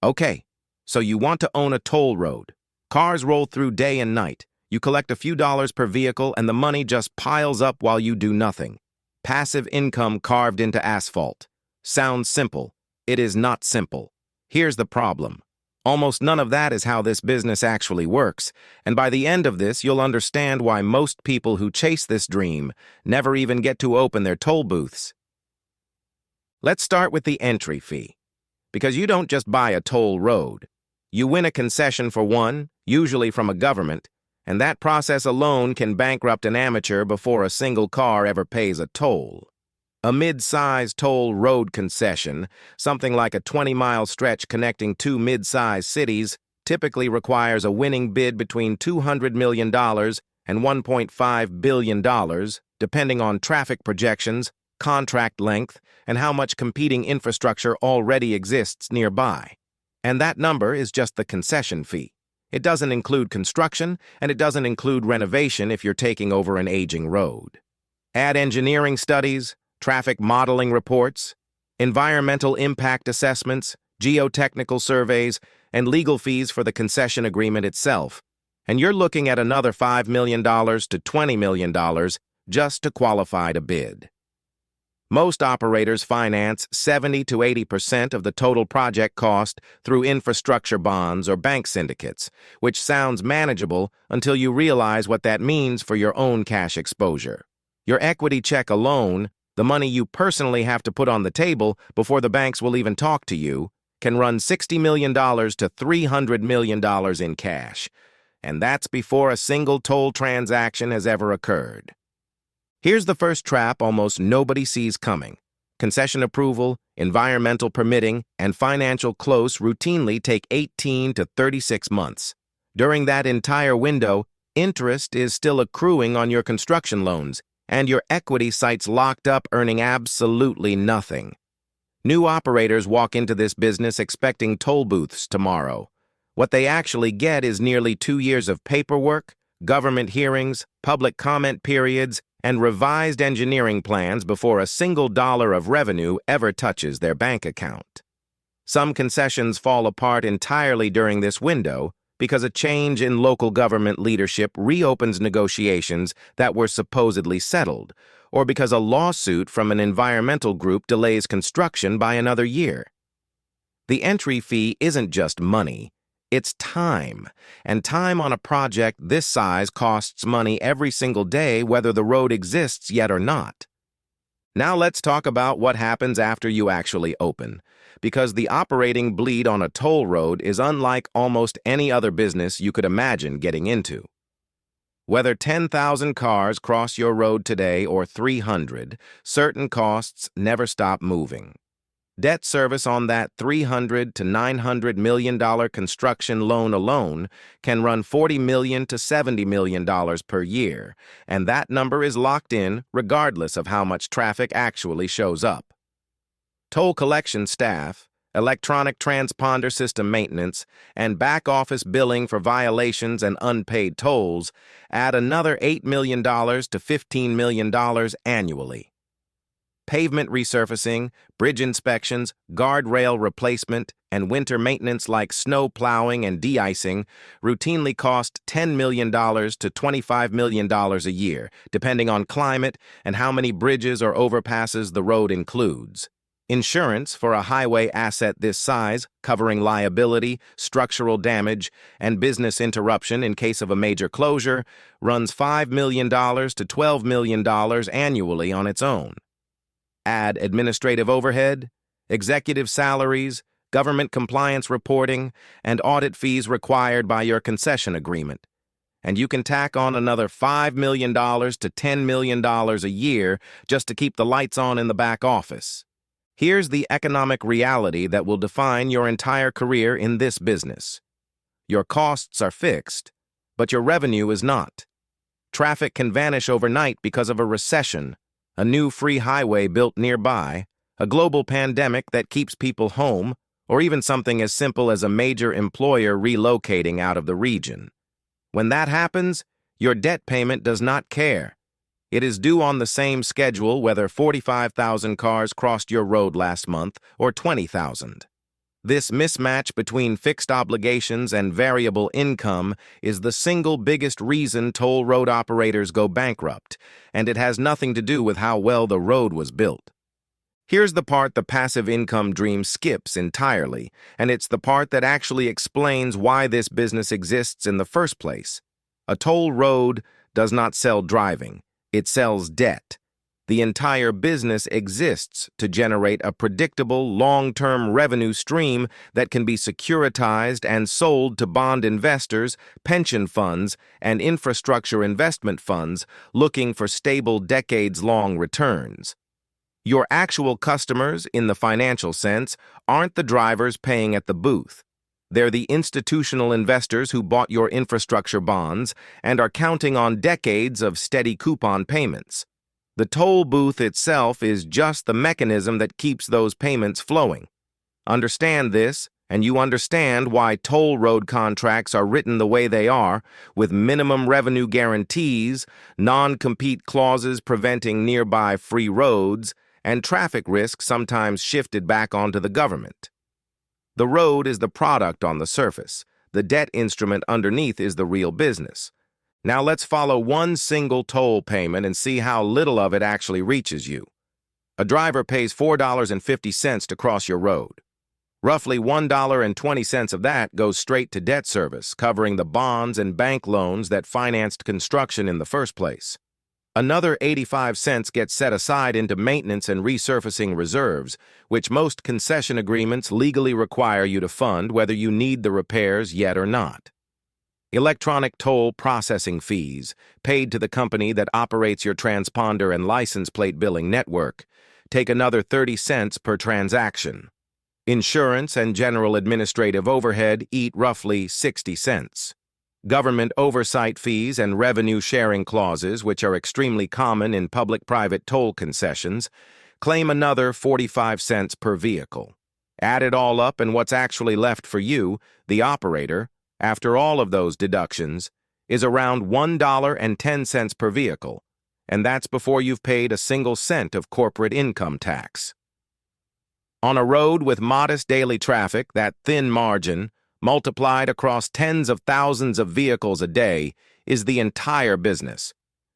Okay, so you want to own a toll road. Cars roll through day and night. You collect a few dollars per vehicle and the money just piles up while you do nothing. Passive income carved into asphalt. Sounds simple. It is not simple. Here's the problem. Almost none of that is how this business actually works, and by the end of this, you'll understand why most people who chase this dream never even get to open their toll booths. Let's start with the entry fee. Because you don't just buy a toll road. You win a concession for one, usually from a government, and that process alone can bankrupt an amateur before a single car ever pays a toll. A mid-sized toll road concession, something like a 20-mile stretch connecting two mid-sized cities, typically requires a winning bid between $200 million and $1.5 billion, depending on traffic projections, contract length, and how much competing infrastructure already exists nearby. And that number is just the concession fee. It doesn't include construction, and it doesn't include renovation if you're taking over an aging road. Add engineering studies, traffic modeling reports, environmental impact assessments, geotechnical surveys, and legal fees for the concession agreement itself, and you're looking at another $5 million to $20 million just to qualify to bid. Most operators finance 70 to 80% of the total project cost through infrastructure bonds or bank syndicates, which sounds manageable until you realize what that means for your own cash exposure. Your equity check alone, the money you personally have to put on the table before the banks will even talk to you, can run $60 million to $300 million in cash. And that's before a single toll transaction has ever occurred. Here's the first trap almost nobody sees coming. Concession approval, environmental permitting, and financial close routinely take 18 to 36 months. During that entire window, interest is still accruing on your construction loans, and your equity site's locked up earning absolutely nothing. New operators walk into this business expecting toll booths tomorrow. What they actually get is nearly 2 years of paperwork, government hearings, public comment periods, and revised engineering plans before a single dollar of revenue ever touches their bank account. Some concessions fall apart entirely during this window because a change in local government leadership reopens negotiations that were supposedly settled, or because a lawsuit from an environmental group delays construction by another year. The entry fee isn't just money, it's time, and time on a project this size costs money every single day whether the road exists yet or not. Now let's talk about what happens after you actually open, because the operating bleed on a toll road is unlike almost any other business you could imagine getting into. Whether 10,000 cars cross your road today or 300, certain costs never stop moving. Debt service on that $300 to $900 million construction loan alone can run $40 million to $70 million per year, and that number is locked in regardless of how much traffic actually shows up. Toll collection staff, electronic transponder system maintenance, and back-office billing for violations and unpaid tolls add another $8 million to $15 million annually. Pavement resurfacing, bridge inspections, guardrail replacement, and winter maintenance like snow plowing and de-icing routinely cost $10 million to $25 million a year, depending on climate and how many bridges or overpasses the road includes. Insurance for a highway asset this size, covering liability, structural damage, and business interruption in case of a major closure, runs $5 million to $12 million annually on its own. Add administrative overhead, executive salaries, government compliance reporting, and audit fees required by your concession agreement, and you can tack on another $5 million to $10 million a year just to keep the lights on in the back office. Here's the economic reality that will define your entire career in this business. Your costs are fixed, but your revenue is not. Traffic can vanish overnight because of a recession, a new free highway built nearby, a global pandemic that keeps people home, or even something as simple as a major employer relocating out of the region. When that happens, your debt payment does not care. It is due on the same schedule whether 45,000 cars crossed your road last month or 20,000. This mismatch between fixed obligations and variable income is the single biggest reason toll road operators go bankrupt, and it has nothing to do with how well the road was built. Here's the part the passive income dream skips entirely, and it's the part that actually explains why this business exists in the first place. A toll road does not sell driving, it sells debt. The entire business exists to generate a predictable, long-term revenue stream that can be securitized and sold to bond investors, pension funds, and infrastructure investment funds looking for stable, decades-long returns. Your actual customers, in the financial sense, aren't the drivers paying at the booth. They're the institutional investors who bought your infrastructure bonds and are counting on decades of steady coupon payments. The toll booth itself is just the mechanism that keeps those payments flowing. Understand this, and you understand why toll road contracts are written the way they are, with minimum revenue guarantees, non-compete clauses preventing nearby free roads, and traffic risk sometimes shifted back onto the government. The road is the product on the surface. The debt instrument underneath is the real business. Now let's follow one single toll payment and see how little of it actually reaches you. A driver pays $4.50 to cross your road. Roughly $1.20 of that goes straight to debt service, covering the bonds and bank loans that financed construction in the first place. Another 85 cents gets set aside into maintenance and resurfacing reserves, which most concession agreements legally require you to fund whether you need the repairs yet or not. Electronic toll processing fees, paid to the company that operates your transponder and license plate billing network, take another 30 cents per transaction. Insurance and general administrative overhead eat roughly 60 cents. Government oversight fees and revenue sharing clauses, which are extremely common in public-private toll concessions, claim another 45 cents per vehicle. Add it all up and what's actually left for you, the operator, after all of those deductions, is around $1.10 per vehicle, and that's before you've paid a single cent of corporate income tax. On a road with modest daily traffic, that thin margin, multiplied across tens of thousands of vehicles a day, is the entire business.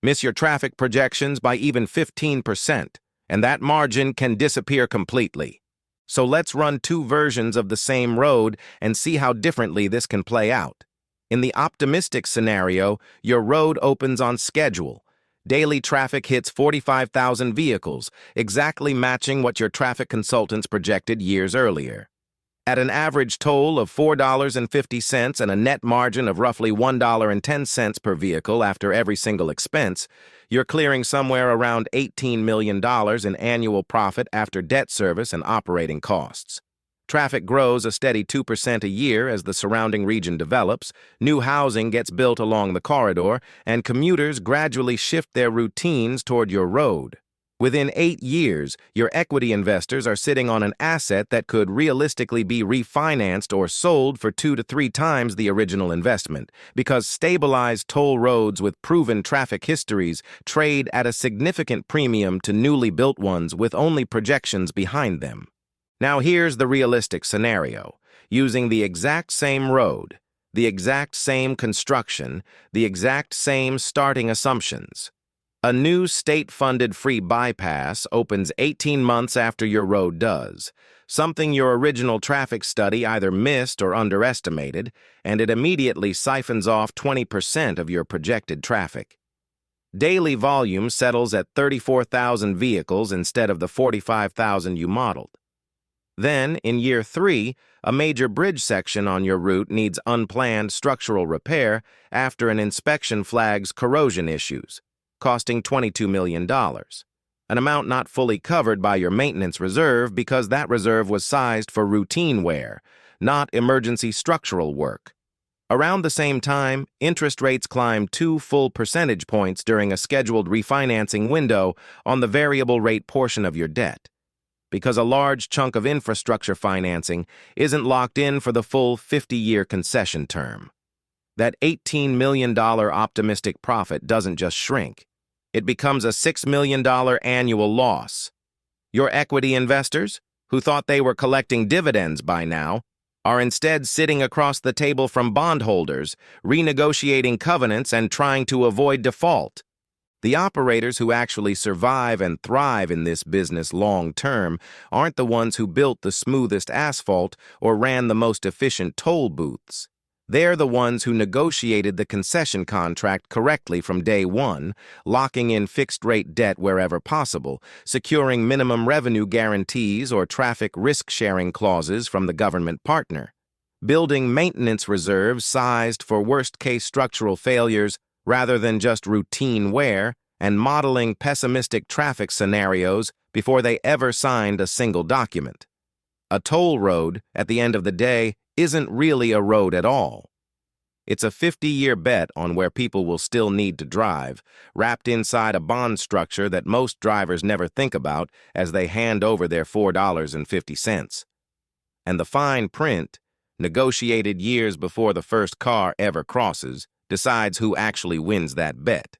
Miss your traffic projections by even 15%, and that margin can disappear completely. So let's run two versions of the same road and see how differently this can play out. In the optimistic scenario, your road opens on schedule. Daily traffic hits 45,000 vehicles, exactly matching what your traffic consultants projected years earlier. At an average toll of $4.50 and a net margin of roughly $1.10 per vehicle after every single expense, you're clearing somewhere around $18 million in annual profit after debt service and operating costs. Traffic grows a steady 2% a year as the surrounding region develops, new housing gets built along the corridor, and commuters gradually shift their routines toward your road. Within 8 years, your equity investors are sitting on an asset that could realistically be refinanced or sold for 2 to 3 times the original investment, because stabilized toll roads with proven traffic histories trade at a significant premium to newly built ones with only projections behind them. Now here's the realistic scenario. Using the exact same road, the exact same construction, the exact same starting assumptions. A new state-funded free bypass opens 18 months after your road does, something your original traffic study either missed or underestimated, and it immediately siphons off 20% of your projected traffic. Daily volume settles at 34,000 vehicles instead of the 45,000 you modeled. Then, in year 3, a major bridge section on your route needs unplanned structural repair after an inspection flags corrosion issues, costing $22 million, an amount not fully covered by your maintenance reserve because that reserve was sized for routine wear, not emergency structural work. Around the same time, interest rates climbed 2 full percentage points during a scheduled refinancing window on the variable rate portion of your debt, because a large chunk of infrastructure financing isn't locked in for the full 50-year concession term. That $18 million optimistic profit doesn't just shrink. It becomes a $6 million annual loss. Your equity investors? who thought they were collecting dividends by now, are instead sitting across the table from bondholders, renegotiating covenants and trying to avoid default. The operators who actually survive and thrive in this business long term aren't the ones who built the smoothest asphalt or ran the most efficient toll booths. They're the ones who negotiated the concession contract correctly from day one, locking in fixed-rate debt wherever possible, securing minimum revenue guarantees or traffic risk-sharing clauses from the government partner, building maintenance reserves sized for worst-case structural failures rather than just routine wear, and modeling pessimistic traffic scenarios before they ever signed a single document. A toll road, at the end of the day, isn't really a road at all. It's a 50-year bet on where people will still need to drive, wrapped inside a bond structure that most drivers never think about as they hand over their $4.50. And the fine print, negotiated years before the first car ever crosses, decides who actually wins that bet.